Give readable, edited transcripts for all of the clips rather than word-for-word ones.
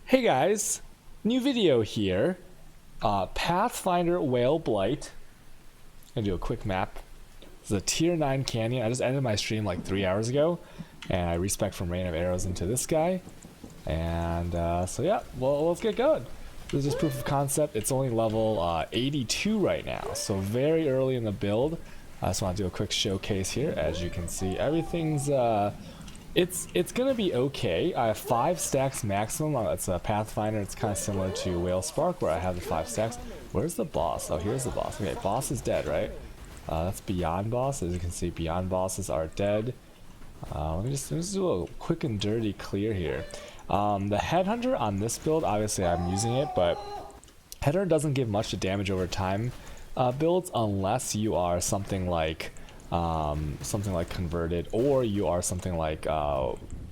Hey guys, new video here. Pathfinder Vaal Blight. Gonna do a quick map. This is a tier 9 canyon. I just ended my stream like 3 hours ago, and I respec from rain of arrows into this guy. And so yeah, well, let's get going. This is just proof of concept. It's only level 82 right now, so very early in the build. I just want to do a quick showcase here. As you can see, everything's it's gonna be okay. I have 5 stacks maximum. It's a Pathfinder. It's kind of similar to Whale Spark, where I have the 5 stacks. Where's the boss? Oh, here's the boss. Okay, boss is dead, right? That's beyond boss. As you can see, beyond bosses are dead. Let me just do a quick and dirty clear here. The headhunter on this build, obviously I'm using it, but headhunter doesn't give much damage over time builds unless you are something like converted, or you are something like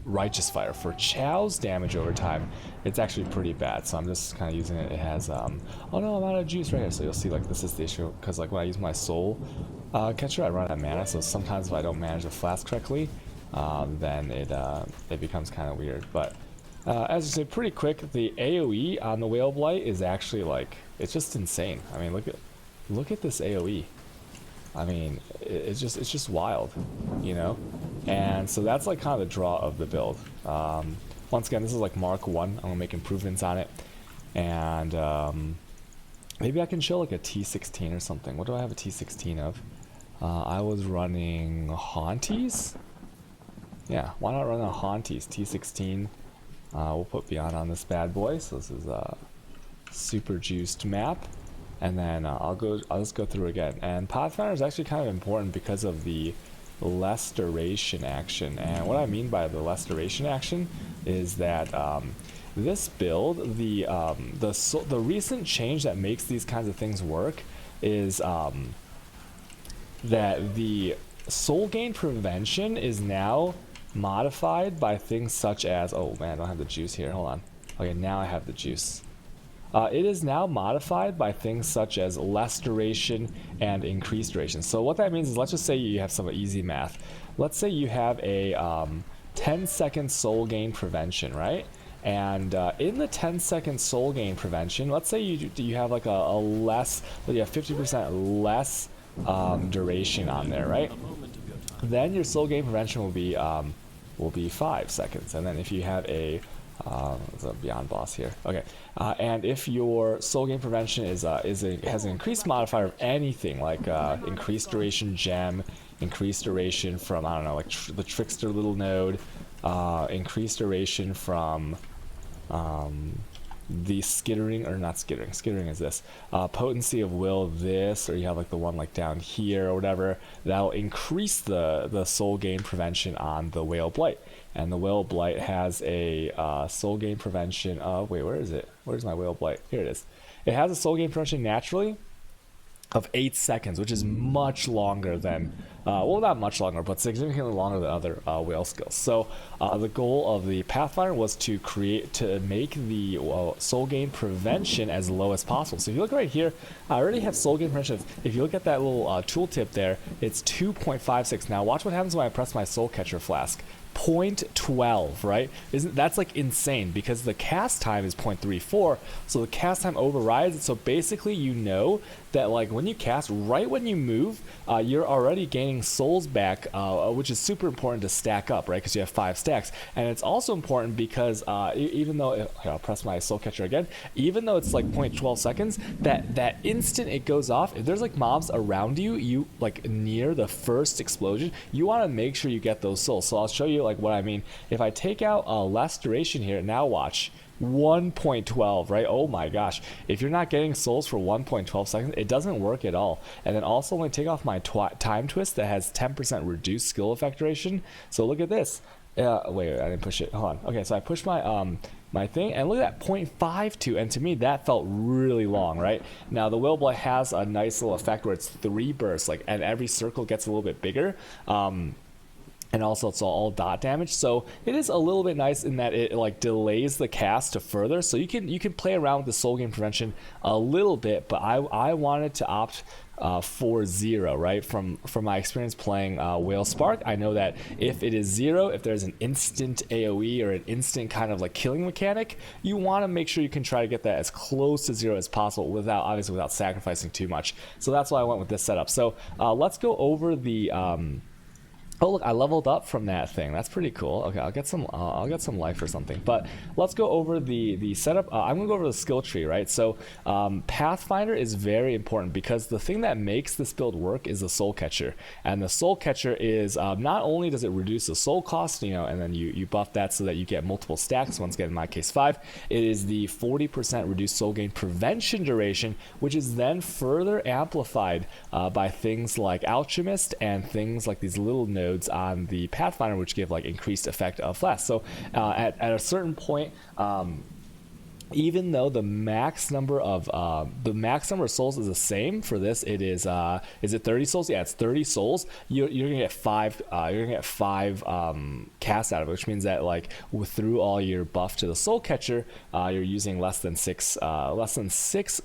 righteous fire. For Chow's damage over time, it's actually pretty bad, so I'm just kind of using it. It has oh no, I'm out of juice right here. So you'll see, like, this is the issue, because like when I use my soul catcher, I run out of mana, so sometimes if I don't manage the flask correctly, then it becomes kind of weird. But as you say, pretty quick. The AoE on the Vaal Blight is actually, like, it's just insane. I mean, look at this AoE. I mean, it's just wild, you know? And so that's like kind of the draw of the build. Once again, this is like Mark 1. I'm gonna make improvements on it. And maybe I can show like a T16 or something. What do I have a T16 of? I was running Haunties? Yeah, why not run a Haunties T16? We'll put Beyond on this bad boy. So this is a super juiced map. And then I'll just go through again. And Pathfinder is actually kind of important because of the less duration action. And what I mean by the less duration action is that this build, the recent change that makes these kinds of things work is that the soul gain prevention is now modified by things such as, oh man, I don't have the juice here. Hold on. Okay, now I have the juice. It is now modified by things such as less duration and increased duration. So what that means is, let's just say you have some easy math. Let's say you have a 10-second soul gain prevention, right? And in the 10-second soul gain prevention, let's say you have like a less, you have 50% less duration on there, right? Then your soul gain prevention will be 5 seconds. And then if you have a there's a beyond boss here. Okay, and if your soul gain prevention has an increased modifier of anything, like increased duration gem, increased duration from, I don't know, like the trickster little node, increased duration from the skittering, or not skittering, skittering is this, potency of will this, or you have like the one like down here or whatever, that'll increase the soul gain prevention on the Vaal Blight. And the Vaal Blight has a soul gain prevention of, wait, where is it? Where's my Vaal Blight? Here it is. It has a soul gain prevention naturally of 8 seconds, which is much longer than, well, not much longer, but significantly longer than other whale skills. So the goal of the Pathfinder was to make the soul gain prevention as low as possible. So if you look right here, I already have soul gain prevention. If you look at that little tooltip there, it's 2.56. Now watch what happens when I press my soul catcher flask. 0.12, right? That's like insane, because the cast time is 0.34, so the cast time overrides it. So basically, you know that like when you cast, right when you move, you're already gaining souls back, which is super important to stack up, right? Because you have 5 stacks. And it's also important because even though here, I'll press my soul catcher again, even though it's like 0.12 seconds, that instant it goes off, if there's like mobs around you like near the first explosion, you want to make sure you get those souls. So I'll show you like what I mean. If I take out less duration here, now watch. 1.12, right? Oh my gosh. If you're not getting souls for 1.12 seconds, it doesn't work at all. And then also, when I take off my time twist that has 10% reduced skill effect duration. So look at this. Wait, I didn't push it. Hold on. Okay, so I pushed my my thing, and look at that, 0.52, and to me that felt really long, right? Now the Vaal Blight has a nice little effect where it's 3 bursts, like, and every circle gets a little bit bigger. And also it's all dot damage, so it is a little bit nice in that it like delays the cast to further. So you can play around with the soul gain prevention a little bit, but I wanted to opt 4-0, right? From my experience playing Whale Spark, I know that if it is 0, if there's an instant AoE or an instant kind of like killing mechanic, you want to make sure you can try to get that as close to 0 as possible without, obviously, without sacrificing too much. So that's why I went with this setup. So let's go over the oh look, I leveled up from that thing. That's pretty cool. Okay, I'll get some life or something. But let's go over the setup. I'm gonna go over the skill tree, right? So Pathfinder is very important because the thing that makes this build work is the soul catcher. And the soul catcher is not only does it reduce the soul cost, you know, and then you buff that so that you get multiple stacks. Once again, in my case 5, it is the 40% reduced soul gain prevention duration, which is then further amplified by things like Alchemist and things like these little nodes on the Pathfinder, which give like increased effect of Flask. So at a certain point, even though the max number of souls is the same for this, it is it 30 souls? Yeah, it's 30 souls. You're gonna get 5. You're gonna get 5 casts out of it, which means that like through all your buff to the soul catcher, you're using less than 6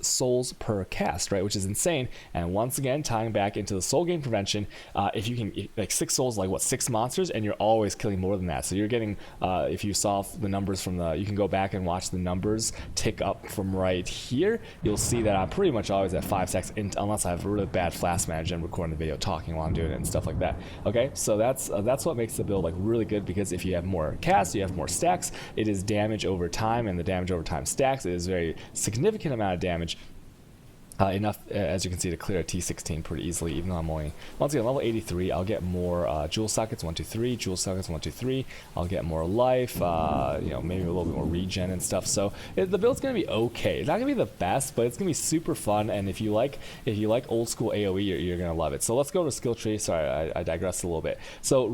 souls per cast, right? Which is insane. And once again, tying back into the soul gain prevention, if you can like 6 souls, like what, 6 monsters, and you're always killing more than that. So you're getting if you saw the numbers from you can go back and watch the numbers tick up from right here. You'll see that I'm pretty much always at 5 stacks unless I have a really bad Flask manager and recording the video talking while I'm doing it and stuff like that. Okay, so that's what makes the build like really good, because if you have more casts, you have more stacks. It is damage over time, and the damage over time stacks. It is very significant amount of damage. Enough, as you can see, to clear a T16 pretty easily, even though I'm only, once again, level 83. I'll get more jewel sockets, 1, 2, 3, jewel sockets, 1, 2, 3. I'll get more life, you know, maybe a little bit more regen and stuff. So the build's gonna be okay. It's not gonna be the best, but it's gonna be super fun. And if you like old school AOE, you're gonna love it. So let's go to skill tree. Sorry, I digressed a little bit. So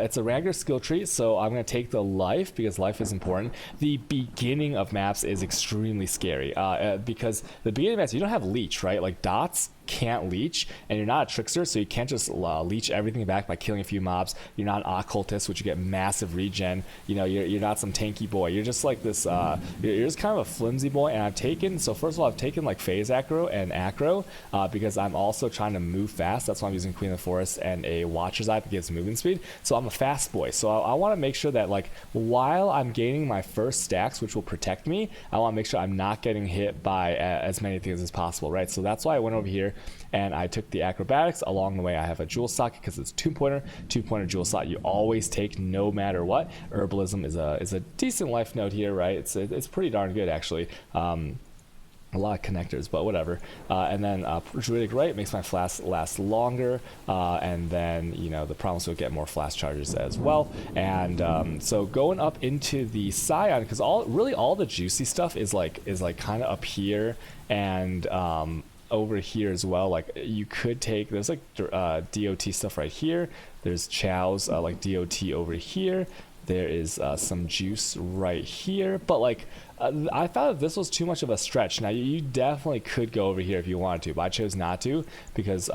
it's a Ragnar skill tree. So I'm gonna take the life because life is important. The beginning of maps is extremely scary because the beginning of maps, you don't have leech, right? Like dots can't leech, and you're not a trickster, so you can't just leech everything back by killing a few mobs. You're not an occultist, which you get massive regen. You know, you're not some tanky boy. You're just like this you're just kind of a flimsy boy. And I've taken like phase aggro and acro because I'm also trying to move fast. That's why I'm using Queen of the Forest and a Watcher's Eye that gives movement speed. So I'm a fast boy, so I want to make sure that like while I'm gaining my first stacks, which will protect me, I want to make sure I'm not getting hit by as many things as possible, right? So that's why I went over here and I took the acrobatics. Along the way, I have a jewel socket because it's 2-pointer jewel slot. You always take no matter what. Herbalism is a decent life node here, right? It's pretty darn good actually. A lot of connectors, but whatever. And then Druidic Rite makes my Flask last longer, and then, you know, the promise will get more Flask charges as well. And so going up into the Scion, because all the juicy stuff is like kind of up here and over here as well. Like you could take, there's like DOT stuff right here. There's Chow's like DOT over here. There is some juice right here, but like I thought that this was too much of a stretch. Now you definitely could go over here if you wanted to, but I chose not to because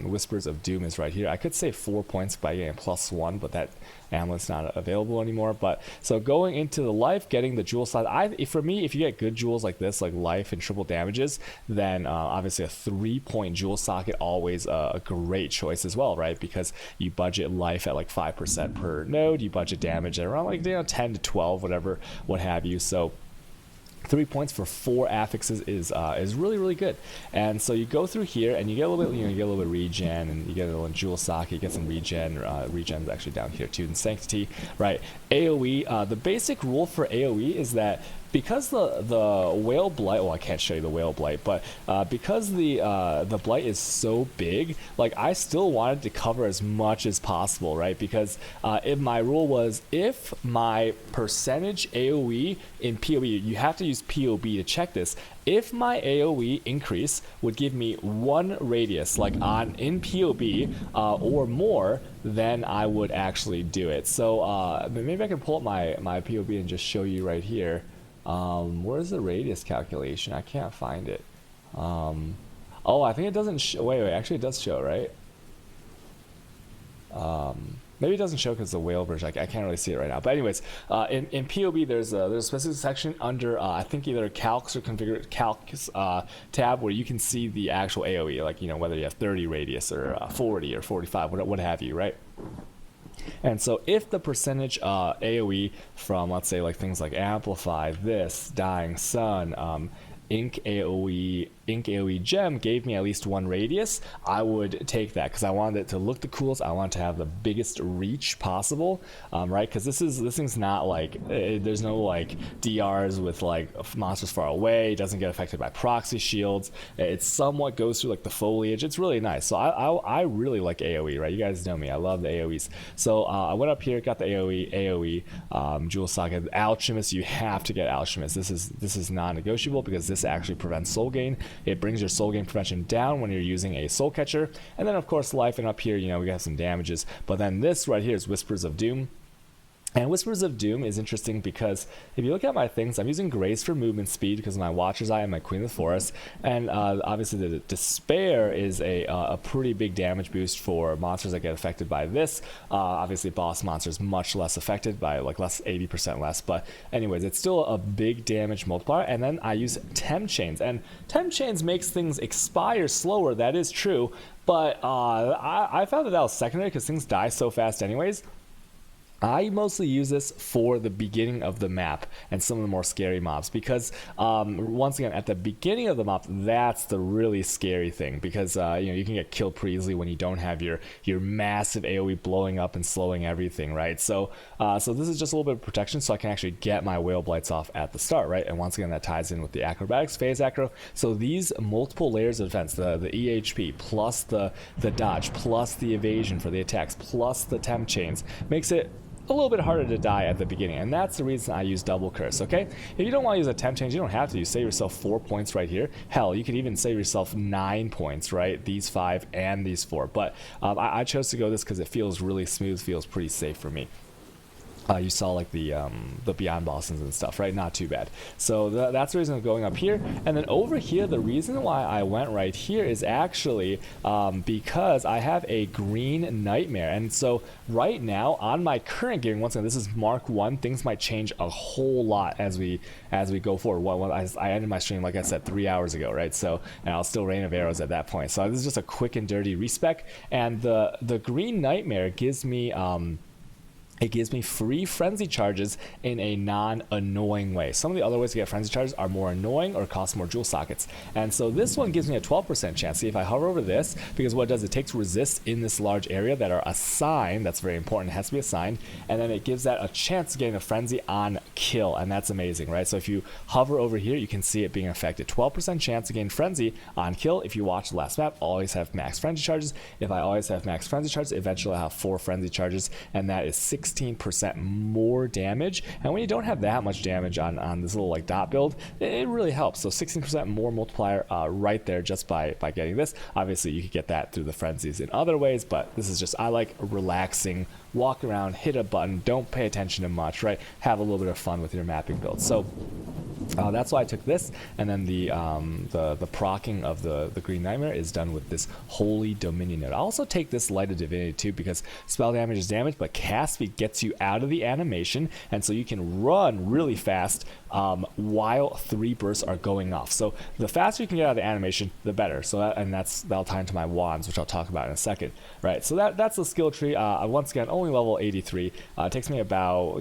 Whispers of Doom is right here. I could save 4 points by getting +1, but that amulet's not available anymore. But so going into the life, getting the jewel side, for me, if you get good jewels like this, like life and triple damages, then obviously a 3-point jewel socket always a great choice as well, right? Because you budget life at like 5% per node, you budget damage at around like 10 to 12, whatever, what have you. So 3 points for 4 affixes is really good. And so you go through here and you get a little bit, you get a little bit regen, and you get a little jewel socket, you get some regen. Regen's actually down here too, and sanctity, right? AoE, the basic rule for AoE is that because the Whale Blight, well, I can't show you the Whale Blight, but because the Blight is so big, like I still wanted to cover as much as possible, right? Because if my rule was, if my percentage AoE in PoE, you have to use PoB to check this. If my AoE increase would give me 1 radius, like in PoB or more, then I would actually do it. So maybe I can pull up my PoB and just show you right here. Where's the radius calculation? I can't find it. Oh, I think it doesn't show. Wait, actually it does show, right? Maybe it doesn't show because the whale version. I can't really see it right now. But anyways, in POB, there's a specific section under I think either calcs or configure calcs tab where you can see the actual AOE, like whether you have 30 radius or 40 or 45, what have you, right? And so if the percentage AOE from, let's say, like things like Amplify, this, Dying Sun, Ink AOE gem gave me at least 1 radius, I would take that because I wanted it to look the coolest. I want it to have the biggest reach possible, right? Because this thing's not like there's no like DRs with like monsters far away. It doesn't get affected by proxy shields. It somewhat goes through like the foliage. It's really nice. So I really like AOE, right? You guys know me. I love the AOEs. So I went up here, got the AOE, Jewel Socket, Alchemist. You have to get Alchemist. This is non-negotiable because this actually prevents soul gain. It brings your soul gain prevention down when you're using a soul catcher. And then of course life, and up here we got some damages. But then this right here is Whispers of Doom. And Whispers of Doom is interesting because if you look at my things, I'm using Grace for movement speed because of my Watcher's Eye and my Queen of the Forest. And obviously the Despair is a pretty big damage boost for monsters that get affected by this. Obviously boss monsters much less affected by like 80% less. But anyways, it's still a big damage multiplier. And then I use Temp Chains. And Temp Chains makes things expire slower. That is true. But I found that was secondary because things die so fast anyways. I mostly use this for the beginning of the map and some of the more scary mobs because once again at the beginning of the map, that's the really scary thing because you can get killed pretty easily when you don't have your massive AoE blowing up and slowing everything, right? So so this is just a little bit of protection so I can actually get my Whale Blights off at the start, right? And once again that ties in with the acrobatics, phase acro. So these multiple layers of defense, the EHP plus the dodge plus the evasion for the attacks plus the temp chains makes it a little bit harder to die at the beginning, and that's the reason I use double curse. Okay, if you don't want to use a temp change, you don't have to. You save yourself 4 points right here. Hell, you could even save yourself 9 points, right? These 5 and these 4. But I chose to go this because it feels really smooth, feels pretty safe for me. You saw like the Beyond bosses and stuff, right? Not too bad. So that's the reason I'm going up here. And then over here, the reason why I went right here is actually because I have a green nightmare. And so right now on my current gearing, once again, this is Mark 1. Things might change a whole lot as we go forward. I ended my stream, like I said, 3 hours ago, right? So, and I'll still Rain of Arrows at that point. So this is just a quick and dirty respec. And the green nightmare gives me it gives me free frenzy charges in a non-annoying way. Some of the other ways to get frenzy charges are more annoying or cost more jewel sockets. And so this one gives me a 12% chance. See, if I hover over this, because what it does, it takes resists in this large area that are assigned. That's very important. It has to be assigned. And then it gives that a chance of getting a frenzy on kill. And that's amazing, right? So if you hover over here, you can see it being affected. 12% chance to gain frenzy on kill. If you watch the last map, always have max frenzy charges. If I always have max frenzy charges, eventually I'll have 4 frenzy charges. And that is 16% more damage. And when you don't have that much damage on this little like dot build, it really helps. So 16% more multiplier right there just by getting this. Obviously you could get that through the frenzies in other ways, but this is just, I like relaxing, walk around, hit a button, don't pay attention to much, right? Have a little bit of fun with your mapping build. So that's why I took this, and then the procking of the Green Nightmare is done with this Holy Dominion node. I also take this Light of Divinity too because spell damage is damage, but cast speed gets you out of the animation, and so you can run really fast while 3 bursts are going off. So the faster you can get out of the animation, the better. So that'll tie into my wands, which I'll talk about in a second, right? So that's the skill tree. Once again, only level 83. It takes me about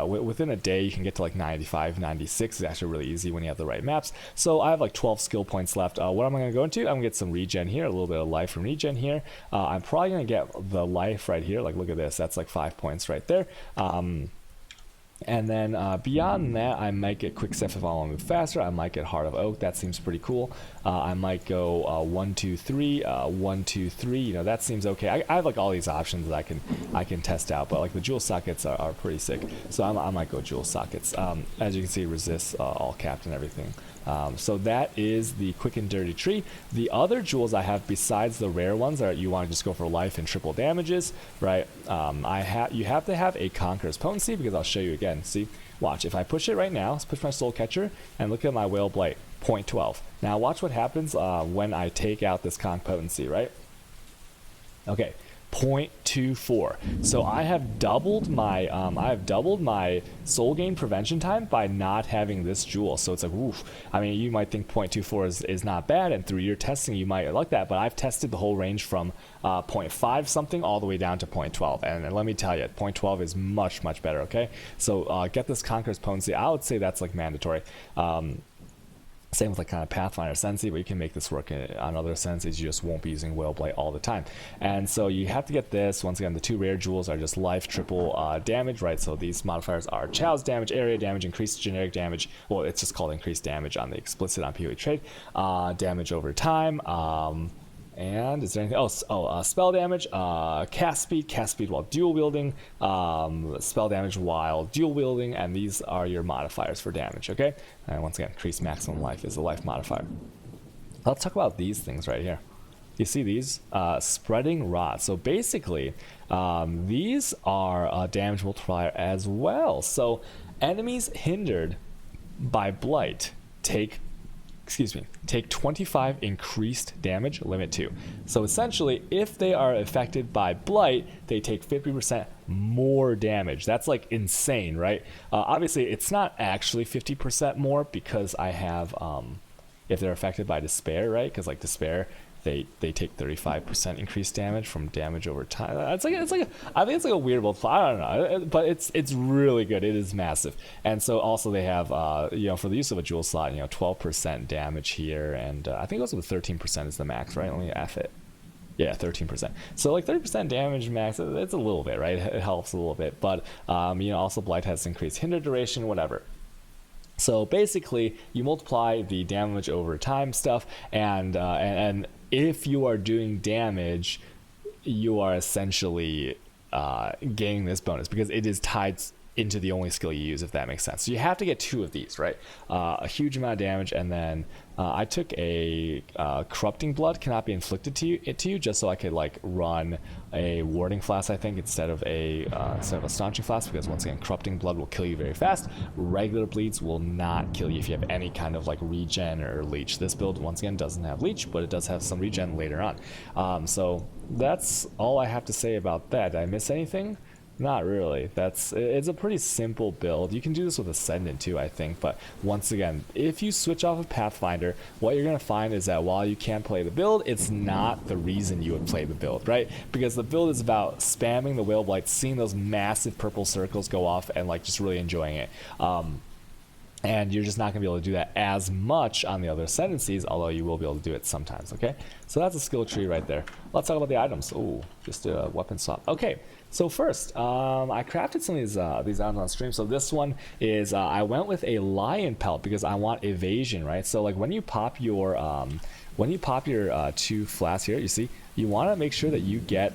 within a day you can get to like 95, 96. It's actually really easy when you have the right maps. So I have like 12 skill points left. What am I going to go into? I'm going to get some regen here, a little bit of life from regen here. I'm probably going to get the life right here. Like, look at this. That's like 5 points right there. And then beyond that, I might get Quick Step if I want to move faster. I might get Heart of Oak. That seems pretty cool. I might go 1, 2, 3, 1, 2, 3. You know, that seems okay. I have like all these options that I can test out, but like the jewel sockets are pretty sick. So I might go jewel sockets. As you can see, resists all capped and everything. So that is the quick and dirty tree. The other jewels I have besides the rare ones are you want to just go for life and triple damages, right? You have to have a Conqueror's Potency because I'll show you again. See, watch. If I push it right now, let's push my Soul Catcher and look at my Whale Blight, 0.12. Now watch what happens when I take out this Conq Potency, right? Okay. 0.24. So I have doubled my soul gain prevention time by not having this jewel. So it's like, oof. I mean, you might think 0.24 is not bad, and through your testing you might like that, but I've tested the whole range from 0.5 something all the way down to 0.12, and let me tell you, 0.12 is much better. Okay, so get this Conqueror's Potency. I would say that's like mandatory. Same with like kind of Pathfinder Sensi, but you can make this work on other senses. You just won't be using Vaal Blight all the time. And so you have to get this. Once again, the 2 rare jewels are just life triple damage, right? So these modifiers are Chow's damage, area damage, increased generic damage. Well, it's just called increased damage on the explicit on PoE trade. Damage over time. And is there anything else? Spell damage, cast speed while dual wielding, spell damage while dual wielding, and these are your modifiers for damage, okay? And once again, increased maximum life is the life modifier. Let's talk about these things right here. You see these? Spreading Rot. So basically, these are a damage multiplier as well. So enemies hindered by Blight take 25 increased damage, limit 2. So essentially, if they are affected by Blight, they take 50% more damage. That's like insane, right? Obviously, it's not actually 50% more because I have, if they're affected by Despair, right? Because like Despair, they take 35% increased damage from damage over time. I think it's like a weird multiplier. I don't know, but it's really good. It is massive. And so also they have for the use of a jewel slot, 12% damage here, and I think also the 13% is the max, right? Let me F it. Yeah, 13%. So like 30% damage max, it's a little bit, right? It helps a little bit, but also Blight has increased hinder duration, whatever. So basically, you multiply the damage over time stuff, and if you are doing damage, you are essentially gaining this bonus because it is tied into the only skill you use, if that makes sense. So you have to get 2 of these, right? A huge amount of damage, and then I took a corrupting blood cannot be inflicted to you just so I could like run a warding flask, I think, instead of a staunching flask, because once again, corrupting blood will kill you very fast. Regular bleeds will not kill you if you have any kind of like regen or leech. This build once again doesn't have leech, but it does have some regen later on. So that's all I have to say about that. Did I miss anything? Not really. It's a pretty simple build. You can do this with Ascendant too, I think, but once again, if you switch off of Pathfinder, what you're going to find is that while you can play the build, it's not the reason you would play the build, right? Because the build is about spamming the Vaal Blight, seeing those massive purple circles go off, and like just really enjoying it. And you're just not going to be able to do that as much on the other ascendancies, although you will be able to do it sometimes, okay? So that's a skill tree right there. Let's talk about the items. Oh, just a weapon swap. Okay, so first, I crafted some of these items on stream. So this one is, I went with a lion pelt because I want evasion, right? So like when you pop your 2 flasks here, you see, you want to make sure that you get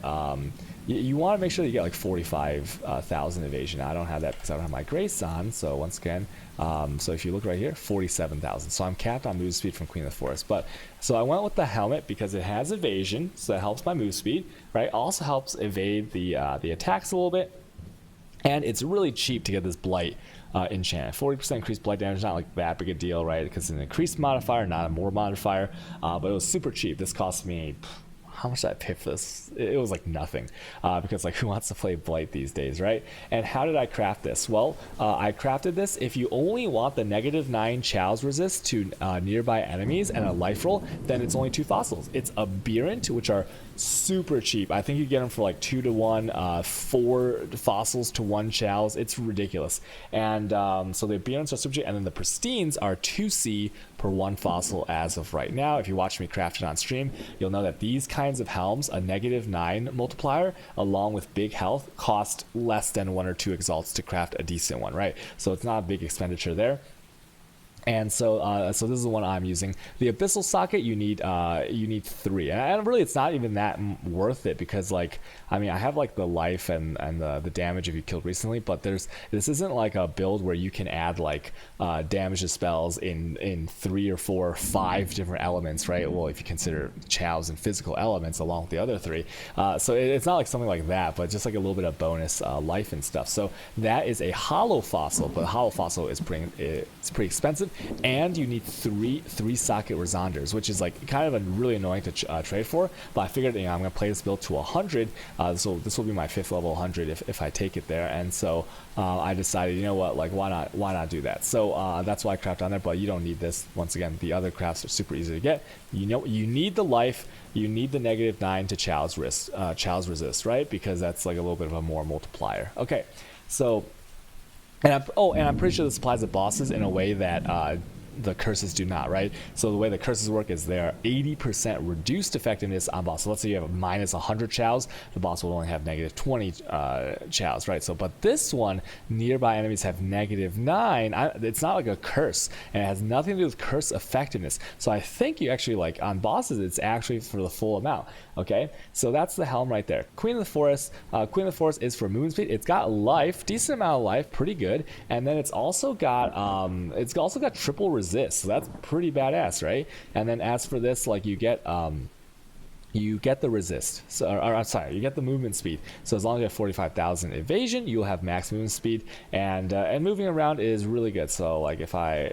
you want to make sure that you get like 45,000 evasion. Now, I don't have that because I don't have my grace on. So once again, so if you look right here, 47,000. So I'm capped on move speed from Queen of the Forest. But so I went with the helmet because it has evasion, so that helps my move speed, right? Also helps evade the attacks a little bit, and it's really cheap to get this Blight enchant. 40% increased Blight damage, not like that big a deal, right? Because it's an increased modifier, not a more modifier, but it was super cheap. This cost me, how much did I pay for this? It was like nothing, because like who wants to play Blight these days, right? And how did I craft this? Well, I crafted this. If you only want the -9 Chow's resist to nearby enemies and a life roll, then it's only 2 fossils. It's Aberrant, which are super cheap. I think you get them for like 2 to 1, 4 fossils to 1 Chow's. It's ridiculous. And so the Aberrants are super cheap, and then the Pristines are 2C per 1 fossil as of right now. If you watch me craft it on stream, you'll know that these kinds of helms, a -9 multiplier along with big health, cost less than 1 or 2 exalts to craft a decent one, right? So it's not a big expenditure there. And so so this is the one I'm using. The Abyssal Socket, you need 3, and really it's not even that worth it, because like, I mean, I have like the life and the damage if you killed recently, but this isn't like a build where you can add like damage to spells in 3 or 4 or 5 different elements, right? Well, if you consider Chow's and physical elements along with the other 3, so it's not like something like that, but just like a little bit of bonus life and stuff. So that is a hollow fossil, but a hollow fossil is pretty expensive. and you need three socket resonders, which is like kind of a really annoying to trade for. But I figured, I'm gonna play this build to 100, so this will be my 5th level 100 if I take it there. And so I decided, you know what, like why not do that? So that's why I craft on there. But you don't need this. Once again, the other crafts are super easy to get. You need the life, you need the -9 to Chow's resist, right? Because that's like a little bit of a more multiplier. Okay, so and I'm pretty sure this applies to bosses in a way that the curses do not, right? So the way the curses work is they're 80% reduced effectiveness on boss. So let's say you have a -100 chows, the boss will only have -20 chows, right? So, but this one, nearby enemies have -9. It's not like a curse, and it has nothing to do with curse effectiveness. So I think you actually, like on bosses, it's actually for the full amount. Okay, so that's the helm right there. Queen of the Forest. Queen of the Forest is for movement speed. It's got life, decent amount of life, pretty good, and then it's also got triple resist, so that's pretty badass, right? And then as for this, like you get the resist, so I'm sorry, you get the movement speed. So as long as you have 45,000 evasion, you'll have max movement speed, and moving around is really good. So like if I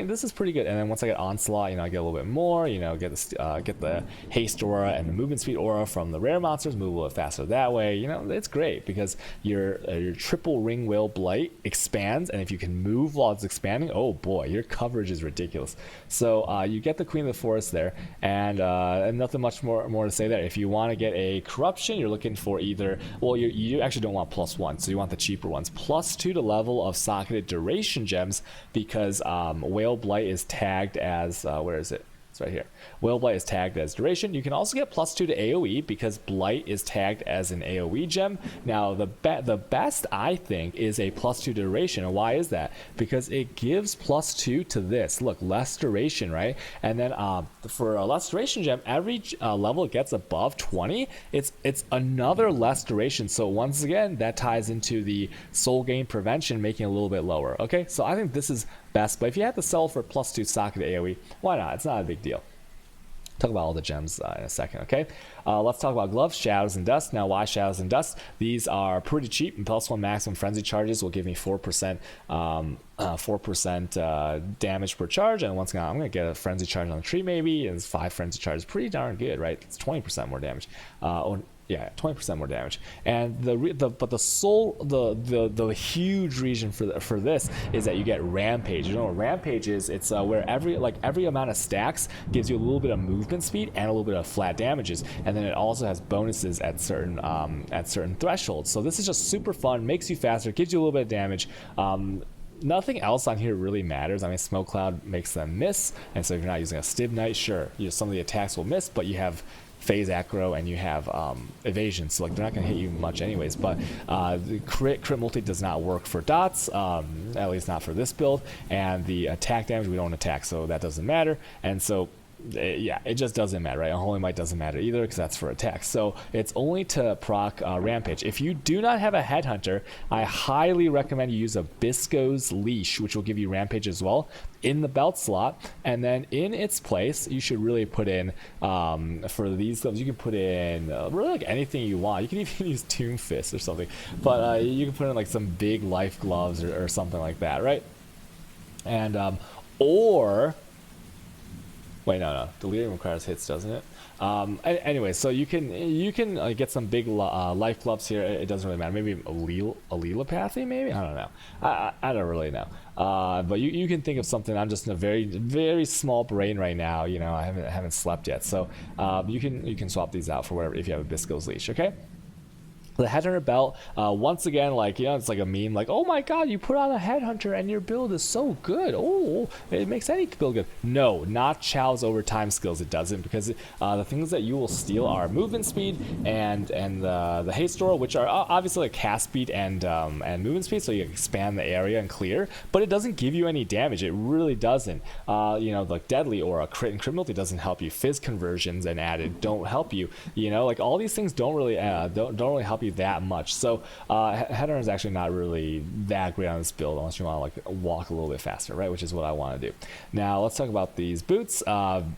this is pretty good. And then once I get onslaught, I get a little bit more. Get the haste aura and the movement speed aura from the rare monsters, move a little faster that way. It's great because your triple ring Vaal Blight expands, and if you can move while it's expanding, oh boy, your coverage is ridiculous. So you get the Queen of the Forest there, and nothing much more to say there. If you want to get a corruption, you're looking for either, well, you actually don't want +1, so you want the cheaper ones. +2 to level of socketed duration gems, because Vaal Blight is tagged as where is it? It's right here. Vaal Blight is tagged as duration. You can also get +2 to AoE because Blight is tagged as an AoE gem. Now the best I think is a +2 duration. And why is that? Because it gives +2 to this. Look, less duration, right? And then for a less duration gem, every level it gets above 20, it's another less duration. So once again, that ties into the soul gain prevention, making it a little bit lower. Okay, so I think this is best, but if you have to sell for +2 socket AoE, why not? It's not a big deal. Talk about all the gems in a second. Okay, let's talk about gloves, shadows and dust. Now, why shadows and dust? These are pretty cheap, and +1 maximum frenzy charges will give me 4% damage per charge. And once again, I'm gonna get a frenzy charge on the tree maybe, and it's 5 frenzy charges, pretty darn good, right? It's 20% more damage. Yeah, 20% more damage. And the huge reason for this is that you get rampage. You know what rampage is? It's where every amount of stacks gives you a little bit of movement speed and a little bit of flat damages, and then it also has bonuses at certain thresholds. So this is just super fun, makes you faster, gives you a little bit of damage. Nothing else on here really matters. I mean, Smoke Cloud makes them miss, and so if you're not using a Stiv Knight, sure, some of the attacks will miss, but you have phase aggro and you have evasion, so like they're not going to hit you much anyways. But the crit multi does not work for dots, at least not for this build, and the attack damage, we don't attack, so that doesn't matter. And so yeah, it just doesn't matter, right? Holy Might doesn't matter either because that's for attacks. So it's only to proc Rampage. If you do not have a Headhunter, I highly recommend you use a Bisco's Leash, which will give you Rampage as well, in the belt slot. And then in its place, you should really put in, for these gloves, you can put in really like anything you want. You can even use Tomb Fist or something, but you can put in like some big life gloves or something like that, right? And or wait, no, delirium requires hits, doesn't it? Anyway, so you can get some big life gloves here. It doesn't really matter. Maybe allelopathy, maybe, I don't know. I don't really know. But you can think of something. I'm just in a very, very small brain right now. I haven't slept yet, so you can swap these out for whatever if you have a Bisco's Leash. Okay. The Headhunter belt, once again, it's like a meme, like, oh my god, you put on a Headhunter and your build is so good. Oh, it makes any build good. No, not Chow's overtime skills, it doesn't, because the things that you will steal are movement speed and the haste aura, which are obviously like cast speed and movement speed, so you expand the area and clear, but it doesn't give you any damage. It really doesn't. Like deadly aura, crit and crit multi doesn't help you. Fizz conversions and added don't help you. Like all these things don't really help you that much. So Headhunter is actually not really that great on this build unless you want to walk a little bit faster, right? Which is what I want to do. Now let's talk about these boots.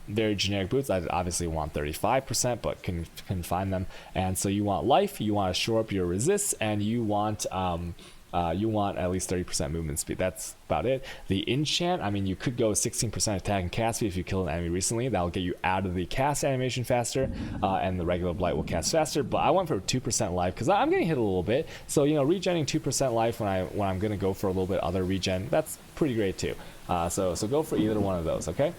Very generic boots. I obviously want 35%, but can find them. And so you want life, you want to shore up your resists, and you want you want at least 30% movement speed. That's about it. The enchant, I mean, you could go 16% attack and cast speed if you kill an enemy recently. That'll get you out of the cast animation faster, and the regular blight will cast faster. But I went for 2% life because I'm getting hit a little bit. So you know, regenning 2% life when I'm gonna go for a little bit other regen, that's pretty great too. So go for either one of those, okay?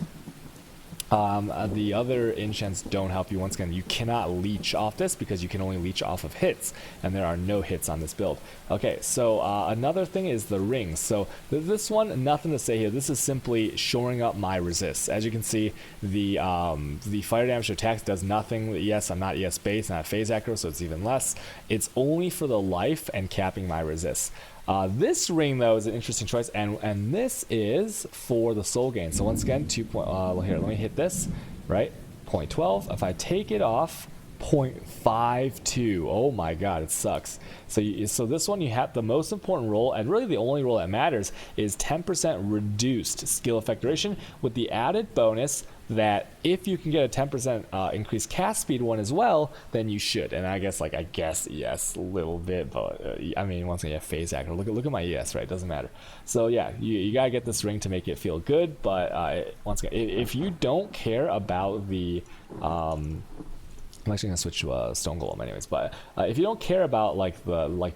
The other enchants don't help you. Once again, you cannot leech off this because you can only leech off of hits, and there are no hits on this build. Okay, so another thing is the rings. So this one, nothing to say here. This is simply shoring up my resists. As you can see, the fire damage to attacks does nothing. Yes, I'm not ES base, not phase aggro, so it's even less. It's only for the life and capping my resists. This ring though is an interesting choice, and this is for the soul gain. So once again, well, here, let me hit this, right? 0.12. If I take it off, 0.52. Oh my god, it sucks. So this one, you have the most important role, and really the only role that matters, is 10% reduced skill effect duration, with the added bonus that if you can get a 10% increased cast speed one as well, then you should. And I guess yes, a little bit, but I mean, once again, you have phase actor. Look at my ES, right? It doesn't matter. So yeah, you gotta get this ring to make it feel good. But once again, if you don't care about the I'm actually gonna switch to a stone golem anyways, but if you don't care about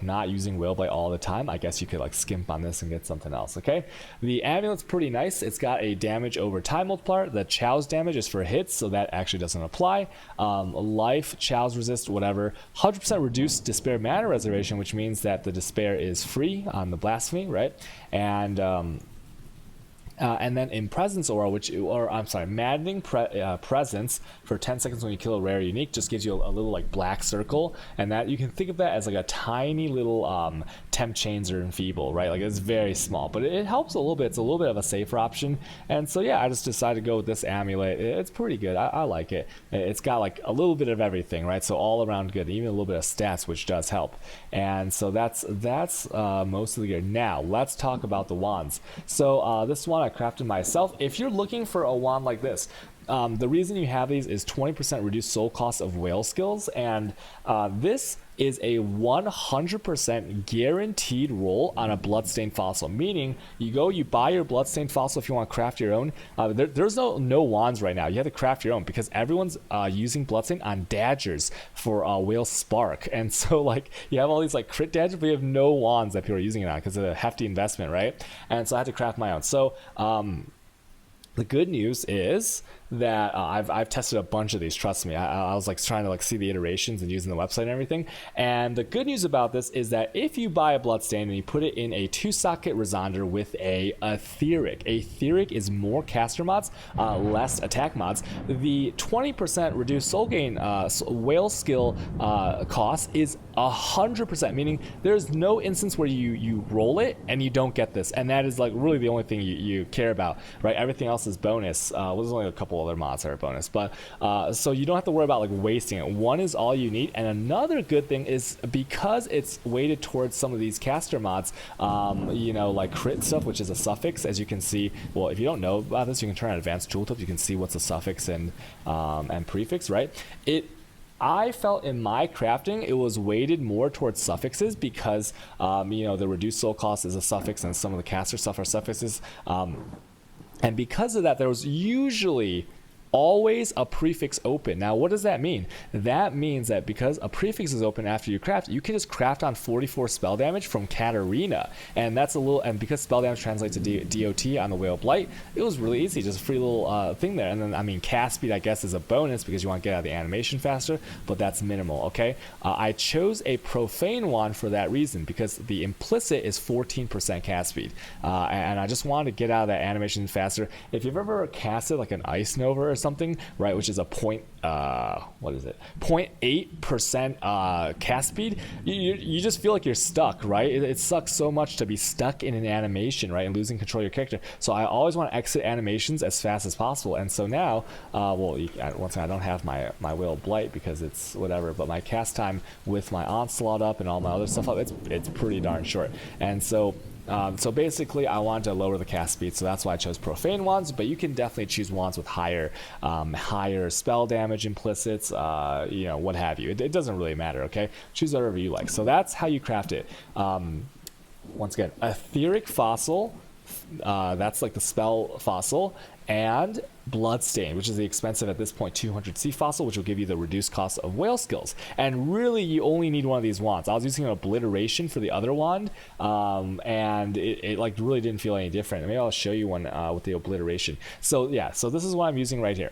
not using Vaal Blight all the time, I guess you could skimp on this and get something else. Okay, the amulet's pretty nice. It's got a damage over time multiplier. The Chow's damage is for hits, so that actually doesn't apply. Life, Chow's resist, whatever. 100% reduced despair mana reservation, which means that the despair is free on the blasphemy, right? And then in Presence Aura, Maddening Presence for 10 seconds when you kill a rare unique, just gives you a little black circle, and that you can think of that as a tiny little temp chains or enfeeble, right? It's very small, but it helps a little bit. It's a little bit of a safer option, and so yeah, I just decided to go with this amulet. It's pretty good. I like it. It's got a little bit of everything, right? So all around good, even a little bit of stats, which does help. And so that's most of the gear. Now let's talk about the wands. So this one I crafted myself. If you're looking for a wand like this, the reason you have these is 20% reduced soul cost of whale skills, and this is a 100% guaranteed roll on a bloodstained fossil, meaning you buy your bloodstained fossil if you want to craft your own. There's no wands right now. You have to craft your own because everyone's using bloodstained on dagers for whale spark, and so you have all these crit dagers, but you have no wands that people are using it on because it's a hefty investment, right? And so I had to craft my own. So the good news is that I've tested a bunch of these, trust me. I was trying to see the iterations and using the website and everything, and the good news about this is that if you buy a bloodstain and you put it in a 2-socket Resonder with a etheric is more caster mods, less attack mods, the 20% reduced soul gain whale skill cost is 100%, meaning there's no instance where you roll it and you don't get this, and that is really the only thing you care about, right? Everything else is bonus. There's only a couple other mods that are bonus, but so you don't have to worry about wasting it. One is all you need, and another good thing is because it's weighted towards some of these caster mods, crit stuff, which is a suffix, as you can see. Well, if you don't know about this, you can turn on advanced tooltip. You can see what's a suffix and prefix, right? I felt in my crafting it was weighted more towards suffixes because the reduced soul cost is a suffix and some of the caster stuff are suffixes, and because of that there was usually always a prefix open. Now what does that mean? That means that because a prefix is open after you craft, you can just craft on 44 spell damage from Katarina, and that's and because spell damage translates to DOT on the Vaal Blight, it was really easy, just a free little thing there. And then cast speed I guess is a bonus because you want to get out of the animation faster, but that's minimal. Okay, I chose a profane wand for that reason because the implicit is 14% cast speed, and I just wanted to get out of that animation faster. If you've ever casted an Ice Nova or something, right, which is a 0.8% cast speed, you just feel like you're stuck, right? It sucks so much to be stuck in an animation, right, and losing control of your character. So I always want to exit animations as fast as possible. And so now, once again, I don't have my Vaal Blight because it's whatever, but my cast time with my onslaught up and all my other stuff up, it's pretty darn short. And so basically I wanted to lower the cast speed, so that's why I chose profane wands, but you can definitely choose wands with higher spell damage implicits, what have you. It doesn't really matter, okay? Choose whatever you like. So that's how you craft it. once again, etheric fossil, that's like the spell fossil, and bloodstain, which is the expensive at this point 200 sea fossil, which will give you the reduced cost of whale skills. And really you only need one of these wands. I was using an obliteration for the other wand, and it like really didn't feel any different. Maybe I'll show you one with the obliteration. So yeah, so this is what I'm using right here.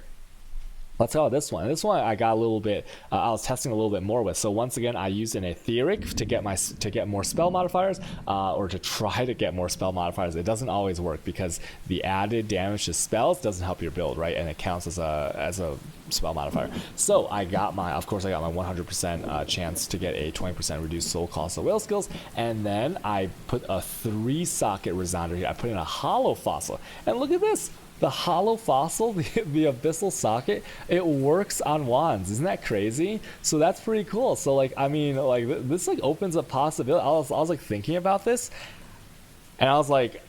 Let's go with this one. This one I got a little bit. I was testing a little bit more with. So once again, I used an etheric to get more spell modifiers, or to try to get more spell modifiers. It doesn't always work because the added damage to spells doesn't help your build, right? And it counts as a spell modifier. So I got my 100% chance to get a 20% reduced soul cost of whale skills, and then I put a 3-socket resonator here. I put in a hollow fossil, and look at this. The hollow fossil, the abyssal socket, it works on wands. Isn't that crazy? So that's pretty cool. So like, I mean, like this like opens up possibility. I was like thinking about this, and I was like,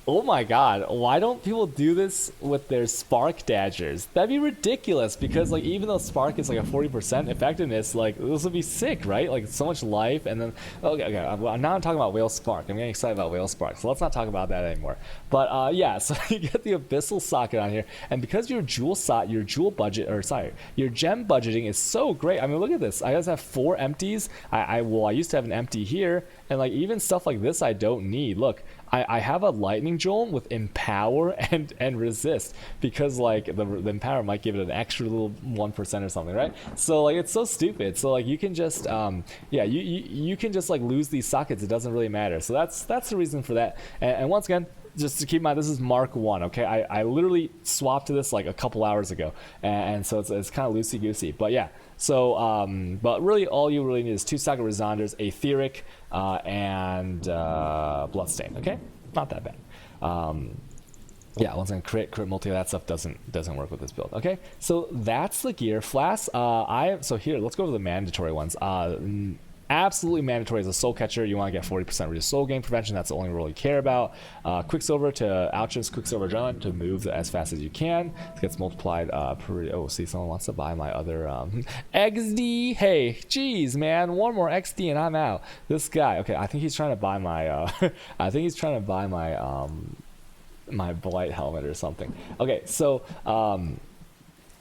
oh my god, why don't people do this with their spark dagers? That'd be ridiculous, because like even though spark is like a 40% effectiveness, like this would be sick, right? Like so much life. And then okay, now I'm talking about whale spark. I'm getting excited about whale spark, so let's not talk about that anymore. But yeah, so you get the abyssal socket on here, and because your jewel budget, or sorry, your gem budgeting is so great. I mean, look at this. I just have 4 empties. I used to have an empty here, and like even stuff like this I don't need. Look, I have a lightning jolt with empower and resist, because like the empower might give it an extra little 1% or something, right? So like it's so stupid. So like you can just yeah, you can just like lose these sockets. It doesn't really matter. So that's the reason for that. And once again, just to keep in mind, this is Mark 1, okay? I literally swapped to this like a couple hours ago, and so it's kind of loosey-goosey. But yeah, so, but really all you really need is 2-socket resonators, etheric, and bloodstain, okay? Not that bad. Yeah, once again, crit multi, that stuff doesn't work with this build. Okay, so that's the gear. Flask, so here, let's go over the mandatory ones. Absolutely mandatory is a soul catcher. You want to get 40% reduced soul gain prevention. That's the only role you care about. Quicksilver to Alchemist, Quicksilver Adrenaline to move as fast as you can. It gets multiplied per. Oh, see, someone wants to buy my other XD. Hey, geez, man, one more XD and I'm out. This guy. Okay, I think he's trying to buy my. I think he's trying to buy my my Blight helmet or something. Okay, so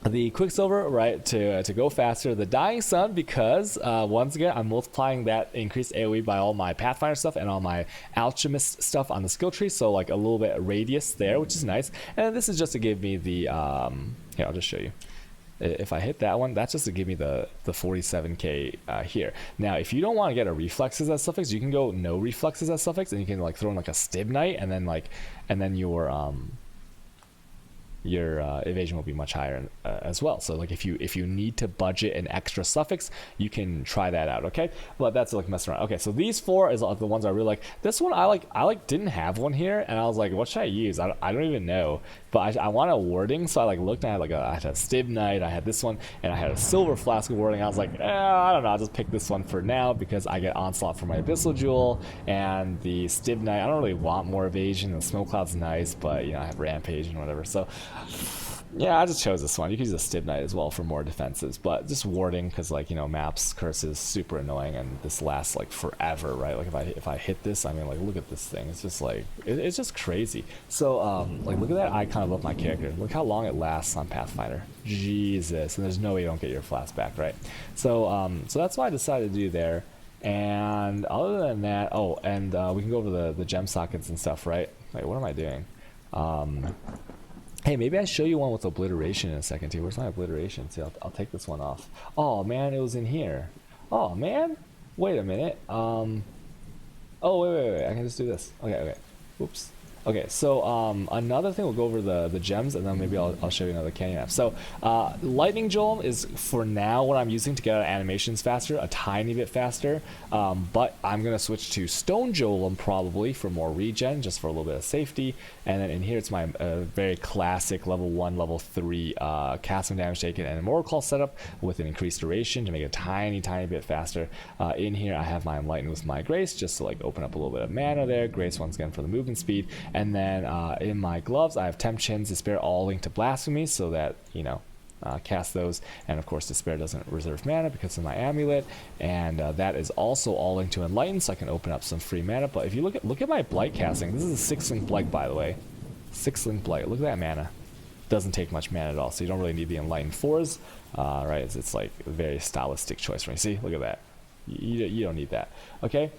the Quicksilver, right, to go faster. The Dying Sun, because once again I'm multiplying that increased AoE by all my Pathfinder stuff and all my Alchemist stuff on the skill tree, so like a little bit radius there, which is nice. And this is just to give me the here, I'll just show you. If I hit that one, that's just to give me the 47k here. Now, if you don't want to get a reflexes as suffix, you can go no reflexes as suffix, and you can like throw in like a Stibnite, and then your evasion will be much higher as well. So like if you need to budget an extra suffix, you can try that out, okay? But that's like messing around. Okay, so these 4 is the ones I really like. This one I didn't have one here, and I was like, what should I use? I don't even know. But I want a warding, so I like looked at it, I had a Stibnite, I had this one, and I had a Silver Flask of warding. I was like, I don't know, I'll just pick this one for now because I get Onslaught for my Abyssal Jewel, and the Stibnite, I don't really want more evasion. The Smoke Cloud's nice, but you know, I have Rampage and whatever. So yeah, I just chose this one. You could use a Stibnite as well for more defenses, but just warding, because like, you know, maps curse is super annoying, and this lasts like forever, right? Like if I hit this, I mean, like look at this thing. It's just like it's just crazy. So like look at that icon above my character. Look how long it lasts on Pathfinder. Jesus, and there's no way you don't get your Flask back, right? So so that's what I decided to do there. And other than that, oh, and we can go over the gem sockets and stuff, right? Wait, what am I doing? Hey, maybe I show you one with obliteration in a second too. Where's my obliteration? See, I'll take this one off. Oh man, it was in here. Oh man, wait a minute. Oh wait. I can just do this. Okay. Oops. Okay, so another thing, we'll go over the gems, and then maybe I'll show you another canyon map. So Lightning Jolt is for now what I'm using to get out animations faster, a tiny bit faster, but I'm going to switch to Stone Golem probably for more regen, just for a little bit of safety. And then in here it's my very classic level 1, level 3 casting damage taken and Immortal Call setup with an increased duration to make it a tiny bit faster. In here I have my Enlighten with my Grace, just to like open up a little bit of mana there. Grace once again for the movement speed. And then in my gloves, I have Temp Chins to spare, all linked to Blasphemy, so that, you know, cast those. And of course, Despair doesn't reserve mana because of my amulet, and that is also all linked to Enlighten, so I can open up some free mana. But if you look at my Blight casting, this is a 6-link Blight, by the way. 6-link Blight. Look at that mana. Doesn't take much mana at all, so you don't really need the Enlighten 4s, right? It's like a very stylistic choice for me. See, look at that. You don't need that. Okay.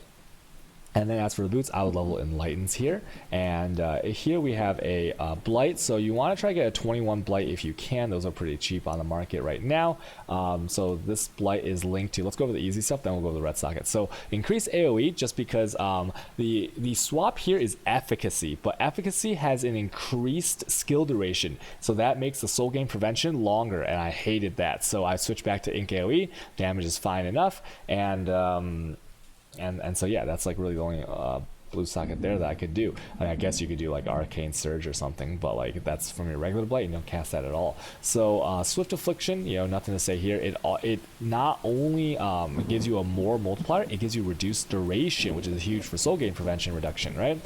And then as for the boots, I would level Enlightens here. And here we have a Blight. So you want to try to get a 21 Blight if you can. Those are pretty cheap on the market right now. So this Blight is linked to, let's go over the easy stuff, then we'll go over the red socket. So increase AoE just because the swap here is efficacy. But efficacy has an increased skill duration. So that makes the soul gain prevention longer. And I hated that. So I switched back to Ink AoE. Damage is fine enough. And so yeah, that's like really the only blue socket there that I could do. I mean, I guess you could do like Arcane Surge or something, but like that's from your regular Blight, you don't cast that at all. So Swift Affliction, you know, nothing to say here. It not only gives you a more multiplier, it gives you reduced duration, which is huge for soul gain prevention reduction, right?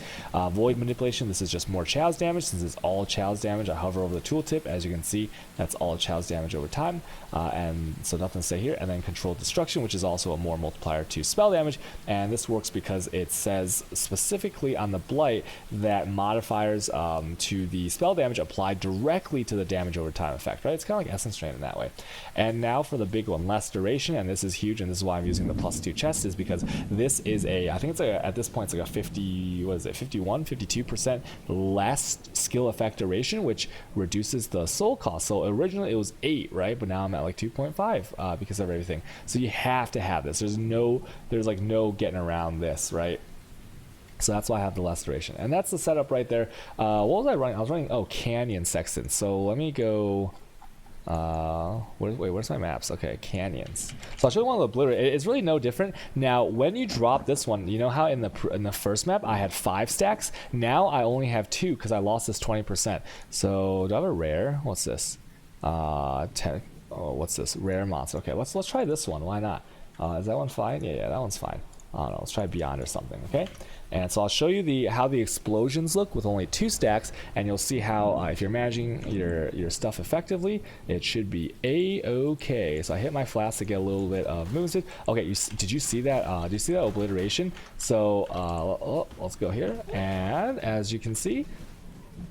Void Manipulation, this is just more Chow's damage. Since it's all Chow's damage, I hover over the tooltip, as you can see, that's all Chow's damage over time. And so nothing to say here. And then Controlled Destruction, which is also a more multiplier to spell damage, and this works because it says specifically on the Blight that modifiers to the spell damage apply directly to the damage over time effect, right? It's kind of like Essence Drain in that way. And now for the big one, less duration, and this is huge, and this is why I'm using the +2 chest, is because this is I think it's at this point it's like a 52% less skill effect duration, which reduces the soul cost. So originally it was 8, right? But now I'm at like 2.5 because of everything. So you have to have this. There's like no getting around this, right? So that's why I have the less duration. And that's the setup right there. What was I running? I was running, Canyon Sexton. So let me go, where's my maps? Okay, Canyons. So I'll show you one of the Obliterate. It's really no different. Now, when you drop this one, you know how in the first map I had 5 stacks? Now I only have 2 because I lost this 20%. So do I have a rare? What's this? What's this? Rare monster. Okay, let's try this one. Why not? Is that one fine? Yeah, that one's fine. I don't know, let's try Beyond or something, okay? And so I'll show you how the explosions look with only 2 stacks, and you'll see how if you're managing your stuff effectively, it should be a-okay. So I hit my Flask to get a little bit of movement. Okay, did you see that? Did you see that obliteration? So let's go here, and as you can see,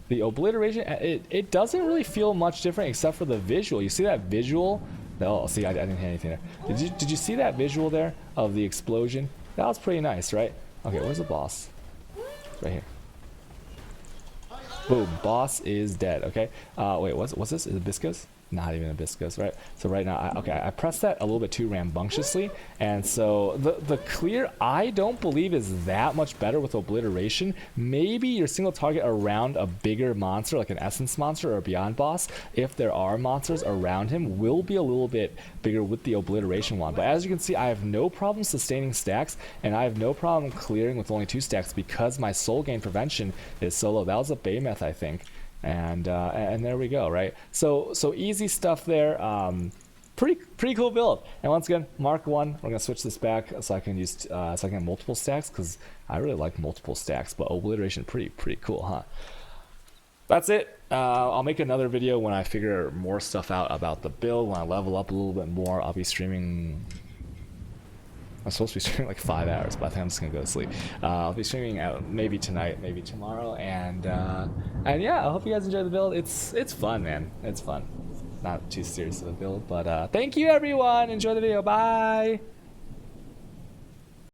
the obliteration, it doesn't really feel much different except for the visual. You see that visual? Oh, see, I didn't hit anything there. Did you see that visual there of the explosion? That was pretty nice, right? Okay, where's the boss? Right here. Boom, boss is dead. Okay. Wait, what's this? Is it Biscus? Not even a Biscus, right? So right now, I pressed that a little bit too rambunctiously, and so the clear I don't believe is that much better with obliteration. Maybe your single target around a bigger monster, like an essence monster or a beyond boss, if there are monsters around him, will be a little bit bigger with the obliteration one. But as you can see, I have no problem sustaining stacks, and I have no problem clearing with only 2 stacks because my soul gain prevention is so low. That was a Baymeth, I think. And there we go, right? So easy stuff there. Pretty cool build. And once again, Mark 1. We're gonna switch this back so I can use so I can get multiple stacks because I really like multiple stacks. But obliteration, pretty cool, huh? That's it. I'll make another video when I figure more stuff out about the build. When I level up a little bit more, I'll be streaming. I'm supposed to be streaming like 5 hours, but I think I'm just gonna go to sleep. I'll be streaming out maybe tonight, maybe tomorrow, and yeah, I hope you guys enjoy the build. It's fun, man. It's fun. Not too serious of a build, but thank you everyone. Enjoy the video. Bye.